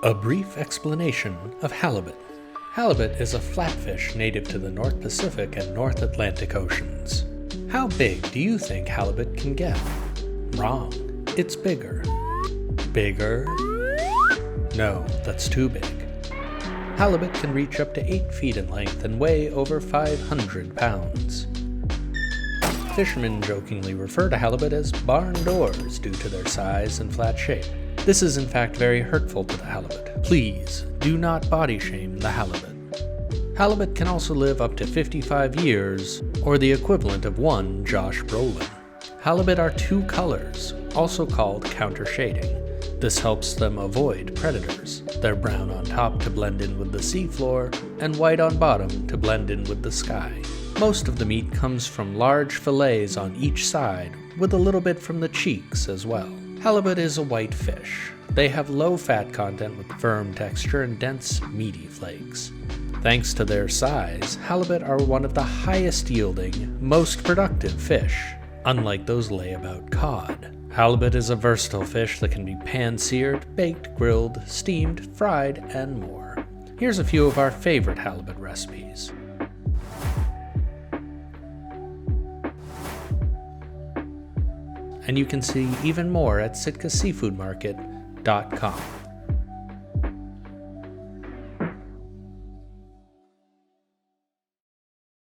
A brief explanation of halibut. Halibut is a flatfish native to the North Pacific and North Atlantic Oceans. How big do you think halibut can get? Wrong. It's bigger. Bigger? No, that's too big. Halibut can reach up to 8 feet in length and weigh over 500 pounds. Fishermen jokingly refer to halibut as barn doors due to their size and flat shape. This is in fact very hurtful to the halibut. Please do not body shame the halibut. Halibut can also live up to 55 years, or the equivalent of one Josh Brolin. Halibut are two colors, also called countershading. This helps them avoid predators. They're brown on top to blend in with the seafloor, and white on bottom to blend in with the sky. Most of the meat comes from large fillets on each side, with a little bit from the cheeks as well. Halibut is a white fish. They have low fat content with firm texture and dense, meaty flakes. Thanks to their size, halibut are one of the highest yielding, most productive fish, unlike those layabout cod. Halibut is a versatile fish that can be pan-seared, baked, grilled, steamed, fried, and more. Here's a few of our favorite halibut recipes. And you can see even more at sitkaseafoodmarket.com.